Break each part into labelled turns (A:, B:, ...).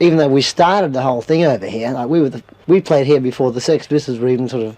A: even though we started the whole thing over here, like we played here before the Sex Pistols were even sort of,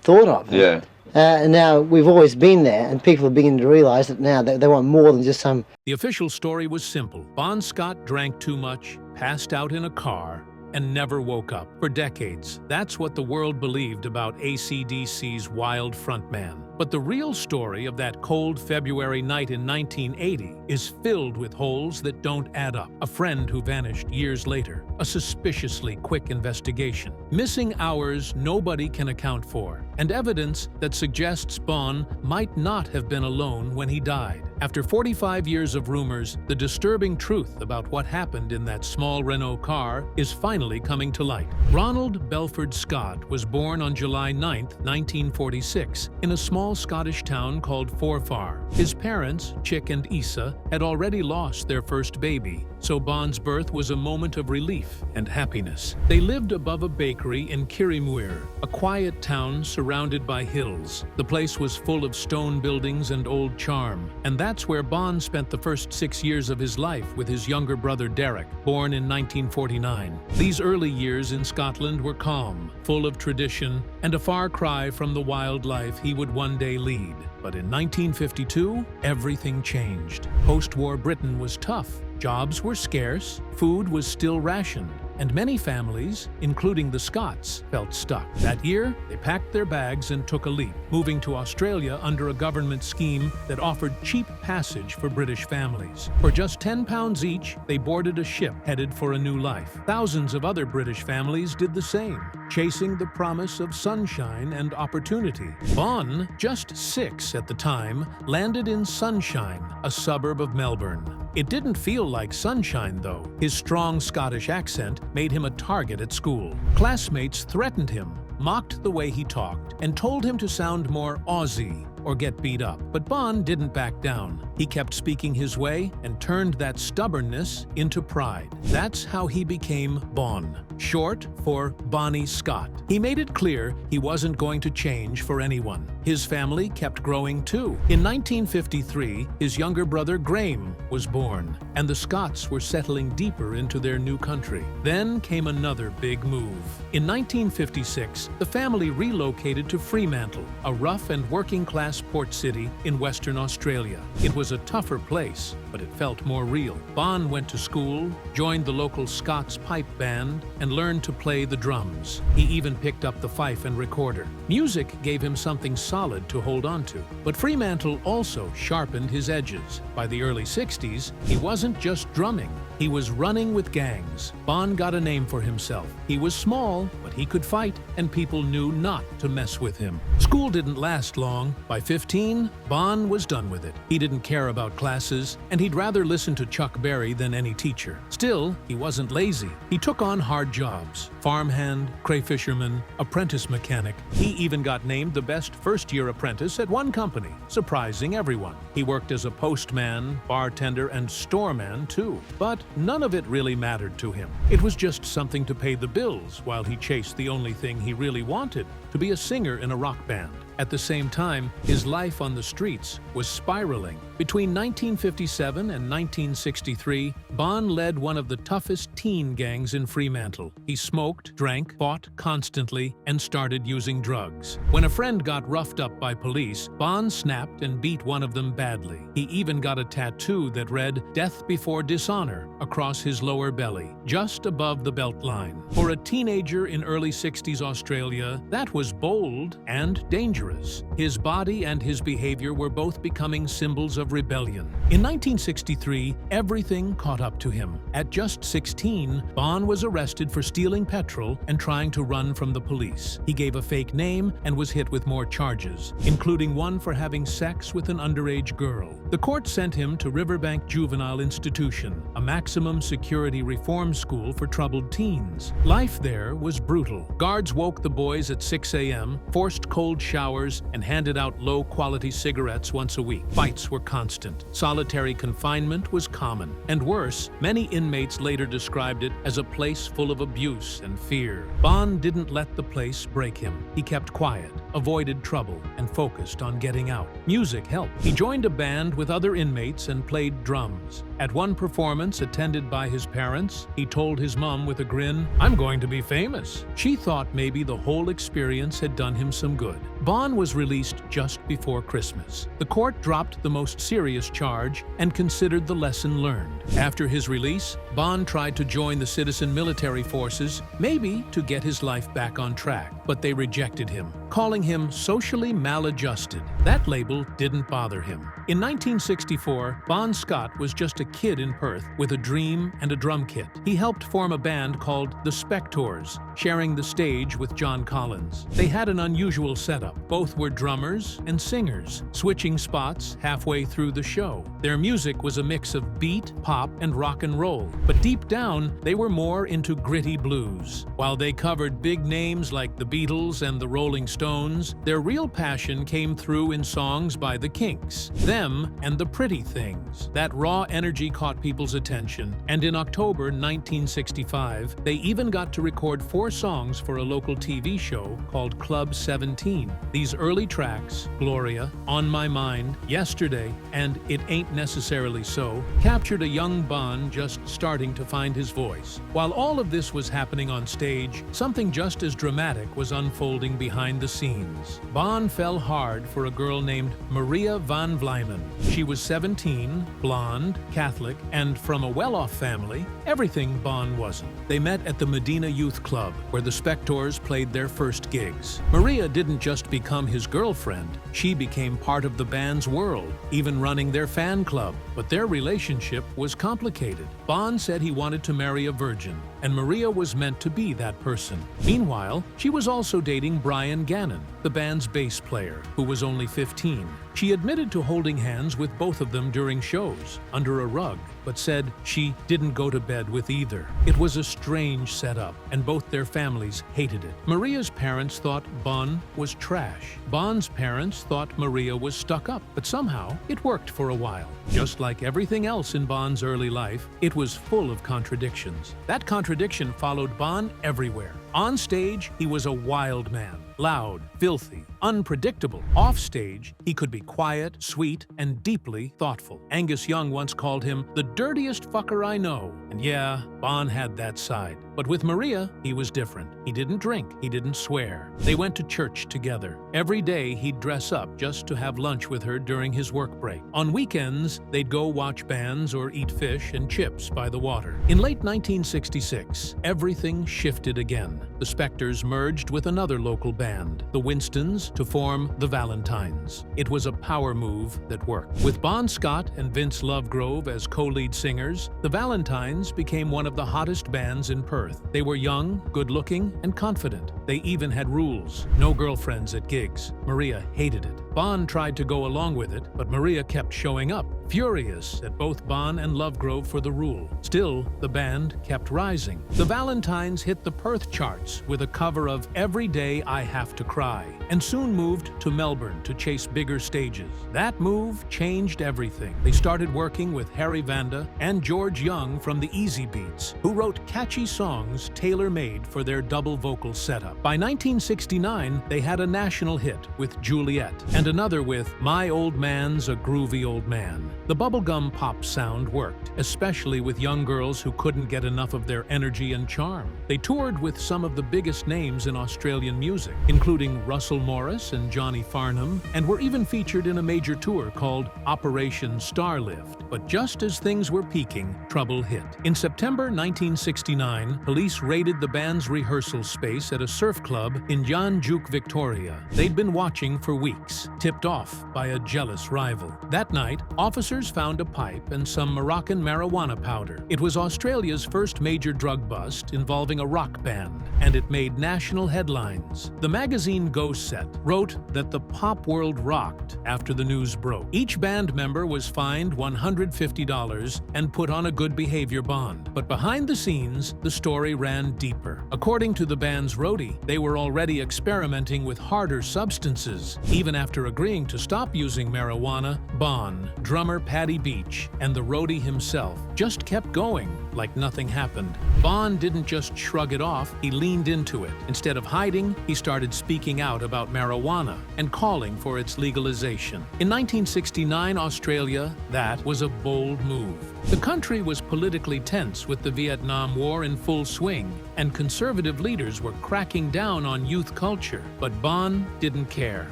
A: thought of.
B: Yeah.
A: And now we've always been there, and people are beginning to realise that now they want more than just some...
C: The official story was simple. Bon Scott drank too much, passed out in a car, and never woke up. For decades, that's what the world believed about AC/DC's wild frontman. But the real story of that cold February night in 1980 is filled with holes that don't add up. A friend who vanished years later, a suspiciously quick investigation, missing hours nobody can account for, and evidence that suggests Bon might not have been alone when he died. After 45 years of rumors, the disturbing truth about what happened in that small Renault car is finally coming to light. Ronald Belford Scott was born on July 9, 1946, in a small Scottish town called Forfar. His parents, Chick and Issa, had already lost their first baby, so Bon's birth was a moment of relief and happiness. They lived above a bakery in Kirriemuir, a quiet town surrounded by hills. The place was full of stone buildings and old charm, and that's where Bon spent the first 6 years of his life with his younger brother Derek, born in 1949. These early years in Scotland were calm, full of tradition, and a far cry from the wild life he would one day lead. But in 1952, everything changed. Post-war Britain was tough. Jobs were scarce, food was still rationed, and many families, including the Scots, felt stuck. That year, they packed their bags and took a leap, moving to Australia under a government scheme that offered cheap passage for British families. For just £10 each, they boarded a ship headed for a new life. Thousands of other British families did the same, chasing the promise of sunshine and opportunity. Bon, just 6 at the time, landed in Sunshine, a suburb of Melbourne. It didn't feel like sunshine, though. His strong Scottish accent made him a target at school. Classmates threatened him, mocked the way he talked, and told him to sound more Aussie or get beat up. But Bon didn't back down. He kept speaking his way and turned that stubbornness into pride. That's how he became Bon, short for Bonnie Scott. He made it clear he wasn't going to change for anyone. His family kept growing too. In 1953, his younger brother Graham was born, and the Scots were settling deeper into their new country. Then came another big move. In 1956, the family relocated to Fremantle, a rough and working-class port city in Western Australia. It was a tougher place, but it felt more real. Bon went to school, joined the local Scots pipe band, and learned to play the drums. He even picked up the fife and recorder. Music gave him something solid to hold on to. But Fremantle also sharpened his edges. By the early 60s, he wasn't just drumming. He was running with gangs. Bon got a name for himself. He was small, but he could fight, and people knew not to mess with him. School didn't last long. By 15, Bon was done with it. He didn't care about classes, and he'd rather listen to Chuck Berry than any teacher. Still, he wasn't lazy. He took on hard jobs: farmhand, crayfisherman, apprentice mechanic. He even got named the best first-year apprentice at one company, surprising everyone. He worked as a postman, bartender, and storeman too. But none of it really mattered to him. It was just something to pay the bills while he chased the only thing he really wanted: to be a singer in a rock band. At the same time, his life on the streets was spiraling. Between 1957 and 1963, Bon led one of the toughest teen gangs in Fremantle. He smoked, drank, fought constantly, and started using drugs. When a friend got roughed up by police, Bon snapped and beat one of them badly. He even got a tattoo that read "Death Before Dishonor" across his lower belly, just above the belt line. For a teenager in early 60s Australia, that was bold and dangerous. His body and his behavior were both becoming symbols of rebellion. In 1963, everything caught up to him. At just 16, Bon was arrested for stealing petrol and trying to run from the police. He gave a fake name and was hit with more charges, including one for having sex with an underage girl. The court sent him to Riverbank Juvenile Institution, a maximum security reform school for troubled teens. Life there was brutal. Guards woke the boys at 6 a.m., forced cold showers, and handed out low-quality cigarettes once a week. Fights were constant. Solitary confinement was common. And worse, many inmates later described it as a place full of abuse and fear. Bon didn't let the place break him. He kept quiet, avoided trouble, and focused on getting out. Music helped. He joined a band with other inmates and played drums. At one performance attended by his parents, he told his mom with a grin, "I'm going to be famous." She thought maybe the whole experience had done him some good. Bon was released just before Christmas. The court dropped the most serious charge and considered the lesson learned. After his release, Bon tried to join the citizen military forces, maybe to get his life back on track, but they rejected him, calling him socially maladjusted. That label didn't bother him. In 1964, Bon Scott was just a kid in Perth with a dream and a drum kit. He helped form a band called the Spectators, sharing the stage with John Collins. They had an unusual setup. Both were drummers and singers, switching spots halfway through the show. Their music was a mix of beat, pop, and rock and roll, but deep down, they were more into gritty blues. While they covered big names like the Beatles and the Rolling Stones, their real passion came through in songs by the Kinks, Them and the Pretty Things. That raw energy caught people's attention, and in October 1965, they even got to record 4 songs for a local TV show called Club 17. These early tracks, Gloria, On My Mind, Yesterday, and It Ain't Necessarily So, captured a young Bon just starting to find his voice. While all of this was happening on stage, something just as dramatic was unfolding behind the scenes. Bon fell hard for a girl named Maria van Vlijmen. She was 17, blonde, Catholic, and from a well-off family, everything Bon wasn't. They met at the Medina Youth Club, where the Spectators played their first gigs. Maria didn't just become his girlfriend, she became part of the band's world, even running their fan club. But their relationship was complicated. Bon said he wanted to marry a virgin, and Maria was meant to be that person. Meanwhile, she was also dating Brian Gannon, the band's bass player, who was only 15. She admitted to holding hands with both of them during shows, under a rug, but said she didn't go to bed with either. It was a strange setup, and both their families hated it. Maria's parents thought Bon was trash. Bon's parents thought Maria was stuck up, but somehow it worked for a while. Just like everything else in Bon's early life, it was full of contradictions. That contradiction followed Bon everywhere. On stage, he was a wild man, loud, filthy, unpredictable. Off stage, he could be quiet, sweet, and deeply thoughtful. Angus Young once called him the dirtiest fucker I know. And yeah, Bon had that side. But with Maria, he was different. He didn't drink, he didn't swear. They went to church together. Every day, he'd dress up just to have lunch with her during his work break. On weekends, they'd go watch bands or eat fish and chips by the water. In late 1966, everything shifted again. The Spectators merged with another local band, the Winstons, to form the Valentines. It was a power move that worked. With Bon Scott and Vince Lovegrove as co-lead singers, the Valentines became one of the hottest bands in Perth. They were young, good-looking, and confident. They even had rules: no girlfriends at gigs. Maria hated it. Bon tried to go along with it, but Maria kept showing up, furious at both Bon and Lovegrove for the rule. Still, the band kept rising. The Valentines hit the Perth charts with a cover of Every Day I Have to Cry, and soon moved to Melbourne to chase bigger stages. That move changed everything. They started working with Harry Vanda and George Young from the Easy Beats, who wrote catchy songs tailor-made for their double vocal setup. By 1969, they had a national hit with Juliet, and another with My Old Man's a Groovy Old Man. The bubblegum pop sound worked, especially with young girls who couldn't get enough of their energy and charm. They toured with some of the biggest names in Australian music, including Russell Morris and Johnny Farnham, and were even featured in a major tour called Operation Starlift. But just as things were peaking, trouble hit. In September 1969, police raided the band's rehearsal space at a surf club in Janjuk, Victoria. They'd been watching for weeks, tipped off by a jealous rival. That night, officers found a pipe and some Moroccan marijuana powder. It was Australia's first major drug bust involving a rock band, and it made national headlines. The magazine Ghost Set wrote that the pop world rocked after the news broke. Each band member was fined $150 and put on a good behavior bond. But behind the scenes, the story ran deeper. According to the band's roadie, they were already experimenting with harder substances. Even after agreeing to stop using marijuana, Bon, drummer Paddy Beach, and the roadie himself just kept going. like nothing happened. Bon didn't just shrug it off, he leaned into it. Instead of hiding, he started speaking out about marijuana and calling for its legalization. In 1969 Australia, that was a bold move. The country was politically tense with the Vietnam War in full swing, and conservative leaders were cracking down on youth culture. But Bon didn't care.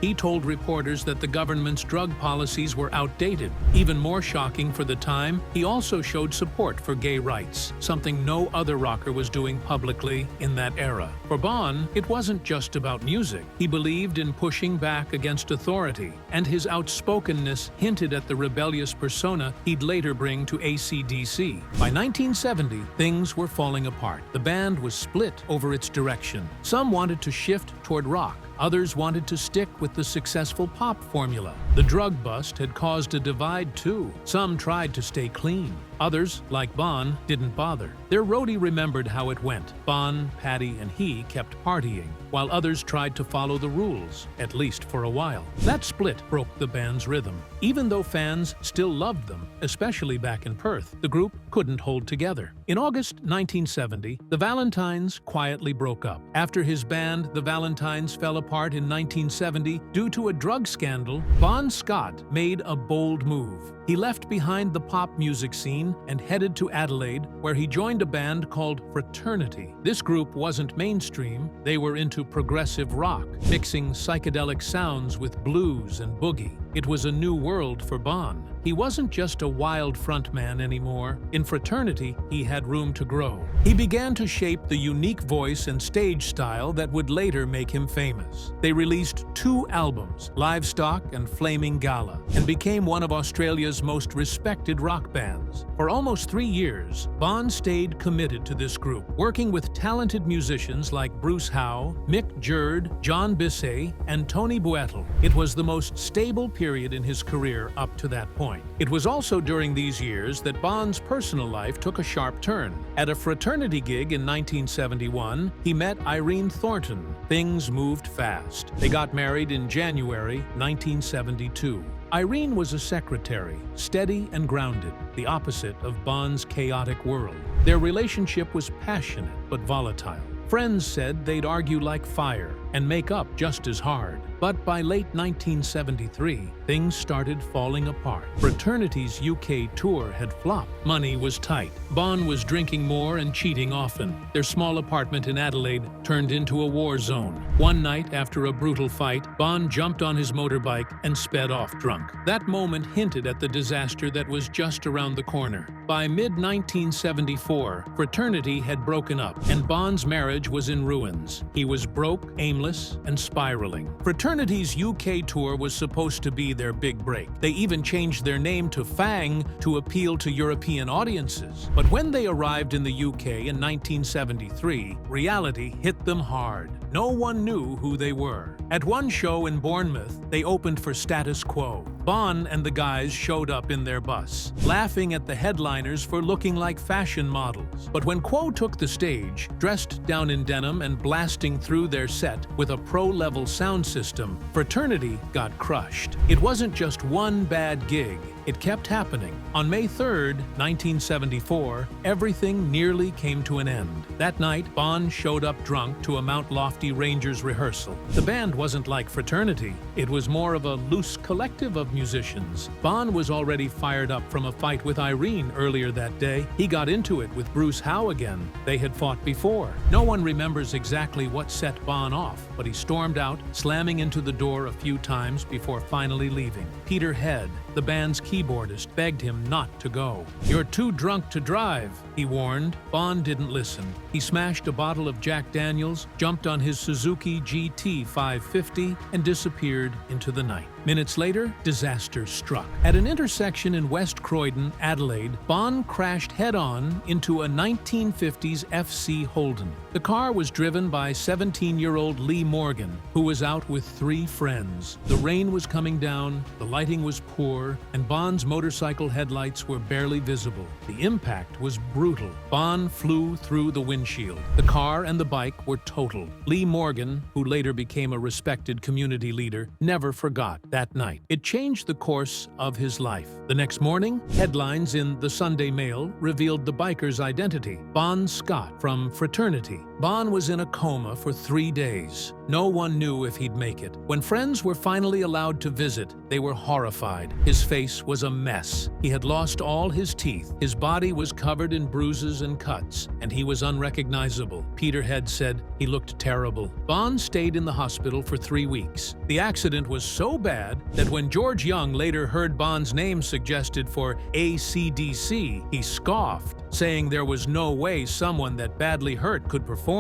C: He told reporters that the government's drug policies were outdated. Even more shocking for the time, he also showed support for gay rights, something no other rocker was doing publicly in that era. For Bon, it wasn't just about music. He believed in pushing back against authority, and his outspokenness hinted at the rebellious persona he'd later bring to AC/DC. By 1970, things were falling apart. The band was split over its direction. Some wanted to shift toward rock. Others wanted to stick with the successful pop formula. The drug bust had caused a divide too. Some tried to stay clean. Others, like Bon, didn't bother. Their roadie remembered how it went. Bon, Paddy, and he kept partying, while others tried to follow the rules, at least for a while. That split broke the band's rhythm. Even though fans still loved them, especially back in Perth, the group couldn't hold together. In August 1970, the Valentines quietly broke up. After his band, the Valentines, fell apart in 1970 due to a drug scandal, Bon Scott made a bold move. He left behind the pop music scene and headed to Adelaide, where he joined a band called Fraternity. This group wasn't mainstream. They were into progressive rock, mixing psychedelic sounds with blues and boogie. It was a new world for Bon. He wasn't just a wild frontman anymore. In Fraternity, he had room to grow. He began to shape the unique voice and stage style that would later make him famous. They released 2 albums, Livestock and Flaming Gala, and became one of Australia's most respected rock bands. For almost 3 years, Bon stayed committed to this group, working with talented musicians like Bruce Howe, Mick Jerd, John Bissay, and Tony Boettel. It was the most stable period in his career up to that point. It was also during these years that Bon's personal life took a sharp turn. At a Fraternity gig in 1971, he met Irene Thornton. Things moved fast. They got married in January 1972. Irene was a secretary, steady and grounded, the opposite of Bon's chaotic world. Their relationship was passionate but volatile. Friends said they'd argue like fire and make up just as hard. But by late 1973, things started falling apart. Fraternity's UK tour had flopped. Money was tight. Bon was drinking more and cheating often. Their small apartment in Adelaide turned into a war zone. One night, after a brutal fight, Bon jumped on his motorbike and sped off drunk. That moment hinted at the disaster that was just around the corner. By mid-1974, Fraternity had broken up, and Bon's marriage was in ruins. He was broke, aimless, and spiraling. Fraternity's UK tour was supposed to be their big break. They even changed their name to Fang to appeal to European audiences. But when they arrived in the UK in 1973, reality hit them hard. No one knew who they were. At one show in Bournemouth, they opened for Status Quo. Bon and the guys showed up in their bus, laughing at the headliners for looking like fashion models. But when Quo took the stage, dressed down in denim and blasting through their set with a pro-level sound system, Fraternity got crushed. It wasn't just one bad gig. It kept happening. On May 3rd, 1974, everything nearly came to an end. That night, Bon showed up drunk to a Mount Lofty Rangers rehearsal. The band wasn't like Fraternity. It was more of a loose collective of musicians. Bon was already fired up from a fight with Irene earlier that day. He got into it with Bruce Howe again. They had fought before. No one remembers exactly what set Bon off, but he stormed out, slamming into the door a few times before finally leaving. Peter Head, the band's keyboardist, begged him not to go. "You're too drunk to drive," he warned. Bon didn't listen. He smashed a bottle of Jack Daniels, jumped on his Suzuki GT 550, and disappeared into the night. Minutes later, disaster struck. At an intersection in West Croydon, Adelaide, Bon crashed head-on into a 1950s FC Holden. The car was driven by 17-year-old Lee Morgan, who was out with 3 friends. The rain was coming down, the lighting was poor, and Bon's motorcycle headlights were barely visible. The impact was brutal. Bon flew through the windshield. The car and the bike were totaled. Lee Morgan, who later became a respected community leader, never forgot. that night. It changed the course of his life. The next morning, headlines in the Sunday Mail revealed the biker's identity, Bon Scott from fraternity. Bon was in a coma for 3 days. No one knew if he'd make it. When friends were finally allowed to visit, they were horrified. His face was a mess. He had lost all his teeth. His body was covered in bruises and cuts, and he was unrecognizable. Peter Head said he looked terrible. Bon stayed in the hospital for 3 weeks. The accident was so bad that when George Young later heard Bon's name suggested for AC/DC, he scoffed, saying there was no way someone that badly hurt could perform.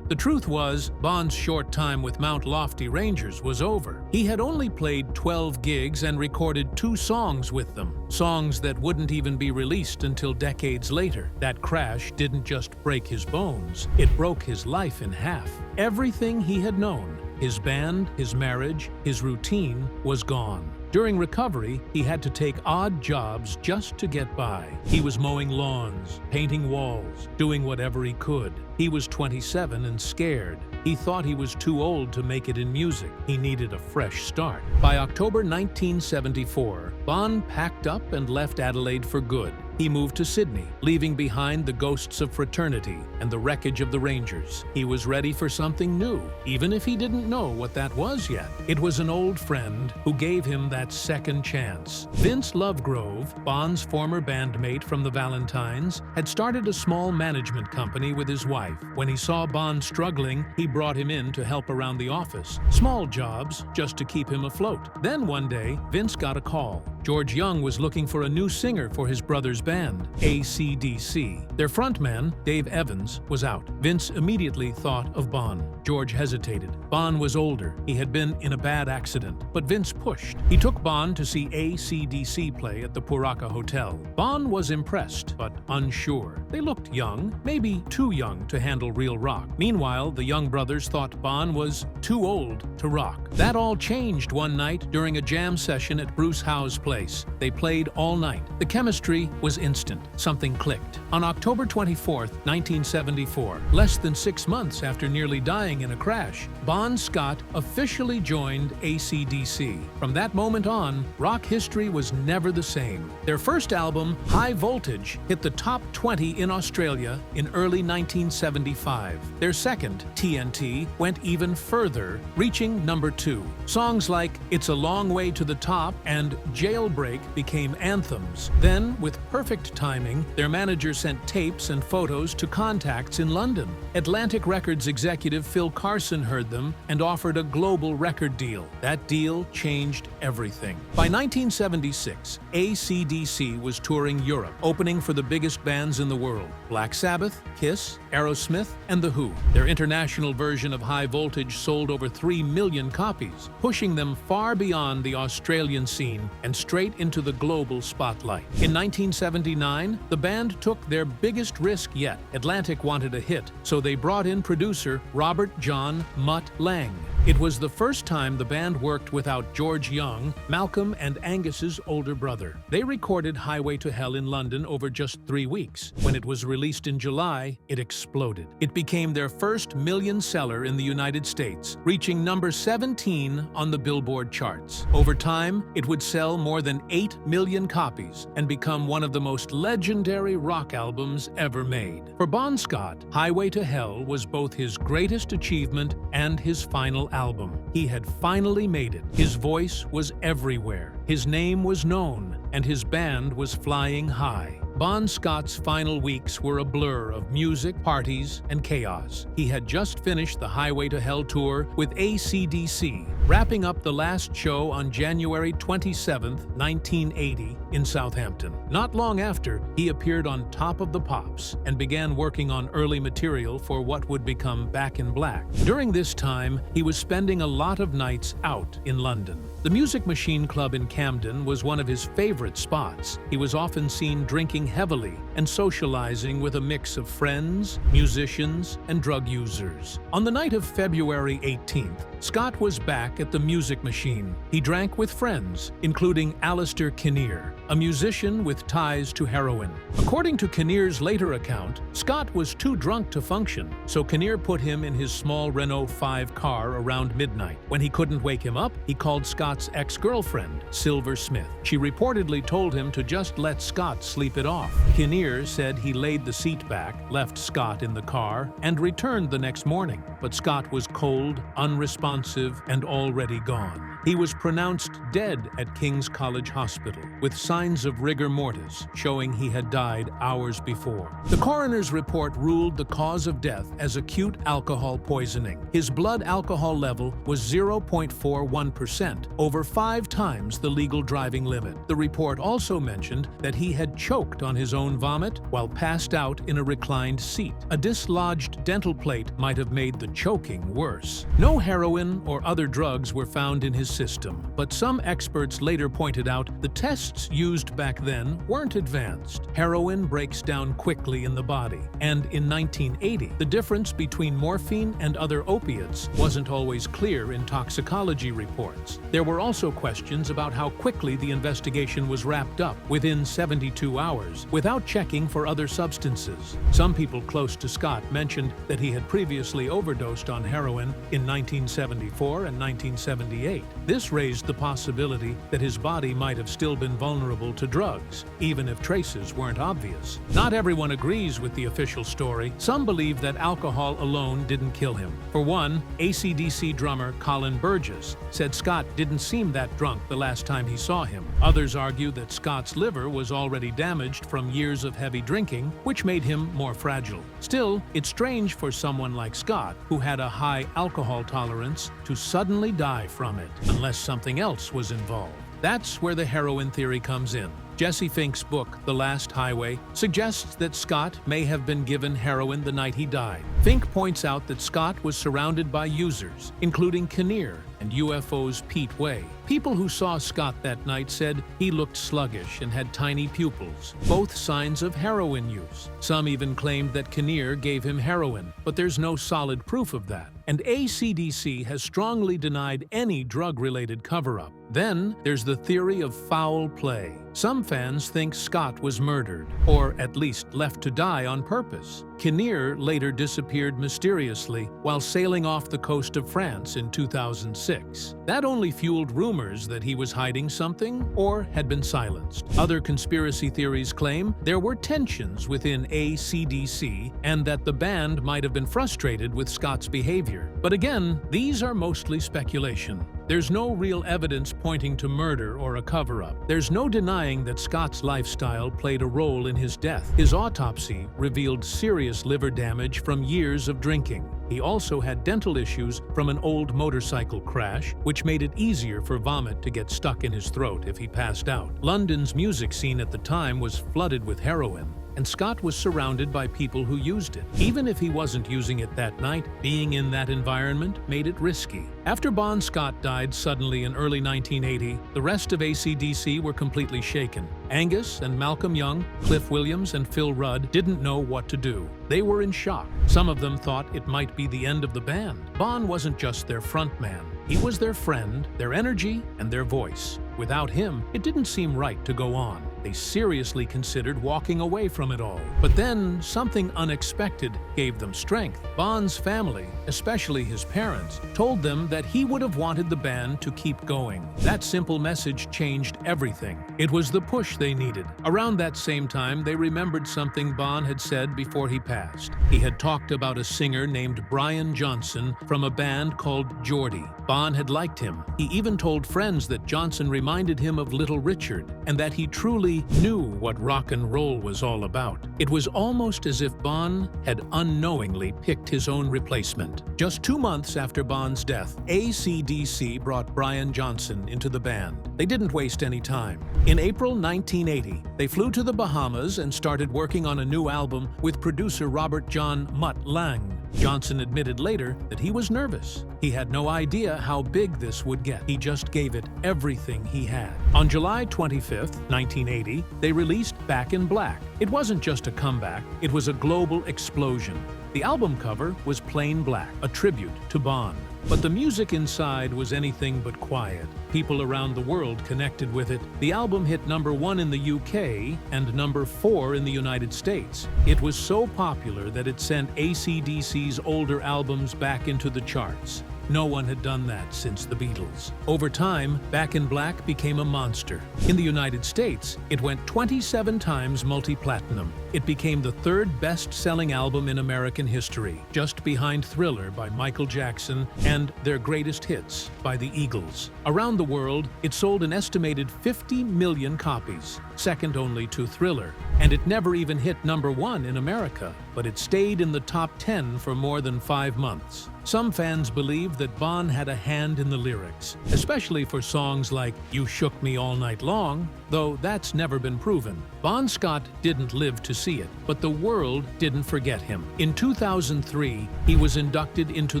C: The truth was, Bon's short time with Mount Lofty Rangers was over. He had only played 12 gigs and recorded 2 songs with them, songs that wouldn't even be released until decades later. That crash didn't just break his bones, it broke his life in half. Everything he had known, his band, his marriage, his routine, was gone. During recovery, he had to take odd jobs just to get by. He was mowing lawns, painting walls, doing whatever he could. He was 27 and scared. He thought he was too old to make it in music. He needed a fresh start. By October 1974, Bon packed up and left Adelaide for good. He moved to Sydney, leaving behind the ghosts of fraternity and the wreckage of the Rangers. He was ready for something new, even if he didn't know what that was yet. It was an old friend who gave him that second chance. Vince Lovegrove, Bon's former bandmate from the Valentines, had started a small management company with his wife. When he saw Bon struggling, he brought him in to help around the office. Small jobs, just to keep him afloat. Then one day, Vince got a call. George Young was looking for a new singer for his brother's band, AC/DC. Their frontman, Dave Evans, was out. Vince immediately thought of Bon. George hesitated. Bon was older. He had been in a bad accident, but Vince pushed. He took Bon to see AC/DC play at the Puraka Hotel. Bon was impressed, but unsure. They looked young, maybe too young to handle real rock. Meanwhile, the Young brothers thought Bon was too old to rock. That all changed one night during a jam session at Bruce Howe's place. They played all night. The chemistry was instant. Something clicked. On October 24, 1974, less than 6 months after nearly dying in a crash, Bon Scott officially joined AC/DC. From that moment on, rock history was never the same. Their first album, High Voltage, hit the top 20 in Australia in early 1975. Their second, TNT, went even further, reaching number 2. Songs like It's a Long Way to the Top and Jailbreak became anthems. Then, with perfect timing, their manager sent tapes and photos to contacts in London. Atlantic Records executive Phil Carson heard them and offered a global record deal. That deal changed everything. By 1976, AC/DC was touring Europe, opening for the biggest bands in the world: Black Sabbath, Kiss, Aerosmith, and The Who. Their international version of High Voltage sold over 3 million copies, pushing them far beyond the Australian scene and straight into the global spotlight. In 1979, the band took their biggest risk yet. Atlantic wanted a hit, so they brought in producer Robert John Mutt Lang. It was the first time the band worked without George Young, Malcolm and Angus's older brother. They recorded Highway to Hell in London over just 3 weeks. When it was released in July, it exploded. It became their first million seller in the United States, reaching number 17 on the Billboard charts. Over time, it would sell more than 8 million copies and become one of the most legendary rock albums ever made. For Bon Scott, Highway to Hell was both his greatest achievement and his final album. He had finally made it. His voice was everywhere. His name was known, and his band was flying high. Bon Scott's final weeks were a blur of music, parties, and chaos. He had just finished the Highway to Hell tour with AC/DC, wrapping up the last show on January 27, 1980, in Southampton. Not long after, he appeared on Top of the Pops and began working on early material for what would become Back in Black. During this time, he was spending a lot of nights out in London. The Music Machine Club in Camden was one of his favorite spots. He was often seen drinking drinking heavily and socializing with a mix of friends, musicians, and drug users. On the night of February 18th, Scott was back at the Music Machine. He drank with friends, including Alistair Kinnear, a musician with ties to heroin. According to Kinnear's later account, Scott was too drunk to function, so Kinnear put him in his small Renault 5 car around midnight. When he couldn't wake him up, he called Scott's ex-girlfriend, Silver Smith. She reportedly told him to just let Scott sleep it off. Kinnear said he laid the seat back, left Scott in the car, and returned the next morning. But Scott was cold, unresponsive, and already gone. He was pronounced dead at King's College Hospital, with signs of rigor mortis showing he had died hours before. The coroner's report ruled the cause of death as acute alcohol poisoning. His blood alcohol level was 0.41%, over 5 times the legal driving limit. The report also mentioned that he had choked on his own vomit while passed out in a reclined seat. A dislodged dental plate might have made the choking worse. No heroin or other drugs were found in his system, but some experts later pointed out the tests used back then weren't advanced. Heroin breaks down quickly in the body, and in 1980, the difference between morphine and other opiates wasn't always clear in toxicology reports. There were also questions about how quickly the investigation was wrapped up, within 72 hours, without checking for other substances. Some people close to Scott mentioned that he had previously overdosed on heroin in 1974 and 1978. This raised the possibility that his body might have still been vulnerable to drugs, even if traces weren't obvious. Not everyone agrees with the official story. Some believe that alcohol alone didn't kill him. For one, AC/DC drummer Colin Burgess said Scott didn't seem that drunk the last time he saw him. Others argue that Scott's liver was already damaged from years of heavy drinking, which made him more fragile. Still, it's strange for someone like Scott, who had a high alcohol tolerance, to suddenly die from it, unless something else was involved. That's where the heroin theory comes in. Jesse Fink's book, The Last Highway, suggests that Scott may have been given heroin the night he died. Fink points out that Scott was surrounded by users, including Kinnear and UFO's Pete Way. People who saw Scott that night said he looked sluggish and had tiny pupils, both signs of heroin use. Some even claimed that Kinnear gave him heroin, but there's no solid proof of that. And AC/DC has strongly denied any drug-related cover-up. Then there's the theory of foul play. Some fans think Scott was murdered, or at least left to die on purpose. Kinnear later disappeared mysteriously while sailing off the coast of France in 2006. That only fueled rumors that he was hiding something or had been silenced. Other conspiracy theories claim there were tensions within AC/DC and that the band might have been frustrated with Scott's behavior. But again, these are mostly speculation. There's no real evidence pointing to murder or a cover-up. There's no denying that Scott's lifestyle played a role in his death. His autopsy revealed serious liver damage from years of drinking. He also had dental issues from an old motorcycle crash, which made it easier for vomit to get stuck in his throat if he passed out. London's music scene at the time was flooded with heroin, and Scott was surrounded by people who used it. Even if he wasn't using it that night, being in that environment made it risky. After Bon Scott died suddenly in early 1980, the rest of AC/DC were completely shaken. Angus and Malcolm Young, Cliff Williams and Phil Rudd didn't know what to do. They were in shock. Some of them thought it might be the end of the band. Bon wasn't just their frontman. He was their friend, their energy, and their voice. Without him, it didn't seem right to go on. They seriously considered walking away from it all. But then, something unexpected gave them strength. Bon's family, especially his parents, told them that he would have wanted the band to keep going. That simple message changed everything. It was the push they needed. Around that same time, they remembered something Bon had said before he passed. He had talked about a singer named Brian Johnson from a band called Geordie. Bon had liked him. He even told friends that Johnson reminded him of Little Richard, and that he truly knew what rock and roll was all about. It was almost as if Bon had unknowingly picked his own replacement. Just 2 months after Bon's death, AC/DC brought Brian Johnson into the band. They didn't waste any time. In April 1980, they flew to the Bahamas and started working on a new album with producer Robert John "Mutt" Lang. Johnson admitted later that he was nervous. He had no idea how big this would get. He just gave it everything he had. On July 25, 1980, they released Back in Black. It wasn't just a comeback, it was a global explosion. The album cover was plain black, a tribute to Bond. But the music inside was anything but quiet. People around the world connected with it. The album hit #1 in the UK and #4 in the United States. It was so popular that it sent AC/DC's older albums back into the charts. No one had done that since the Beatles. Over time, Back in Black became a monster. In the United States, it went 27 times multi-platinum. It became the third best-selling album in American history, just behind Thriller by Michael Jackson and Their Greatest Hits by the Eagles. Around the world, it sold an estimated 50 million copies, second only to Thriller. And it never even hit #1 in America, but it stayed in the top 10 for more than 5 months. Some fans believe that Bond had a hand in the lyrics, especially for songs like You Shook Me All Night Long, though that's never been proven. Bon Scott didn't live to see it, but the world didn't forget him. In 2003, he was inducted into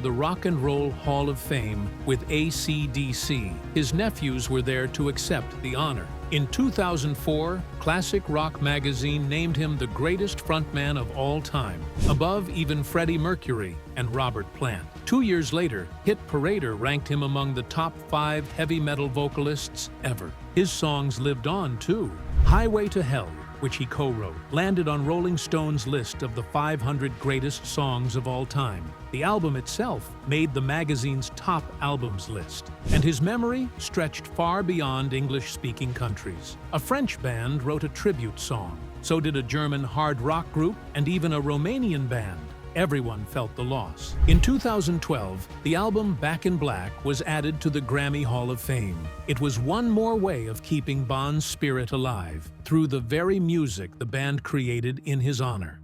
C: the Rock and Roll Hall of Fame with AC/DC. His nephews were there to accept the honor. In 2004, Classic Rock magazine named him the greatest frontman of all time, above even Freddie Mercury and Robert Plant. 2 years later, Hit Parader ranked him among the top 5 heavy metal vocalists ever. His songs lived on, too. Highway to Hell, which he co-wrote, landed on Rolling Stone's list of the 500 greatest songs of all time. The album itself made the magazine's top albums list, and his memory stretched far beyond English-speaking countries. A French band wrote a tribute song, so did a German hard rock group, and even a Romanian band. Everyone felt the loss. In 2012, the album Back in Black was added to the Grammy Hall of Fame. It was one more way of keeping Bond's spirit alive, through the very music the band created in his honor.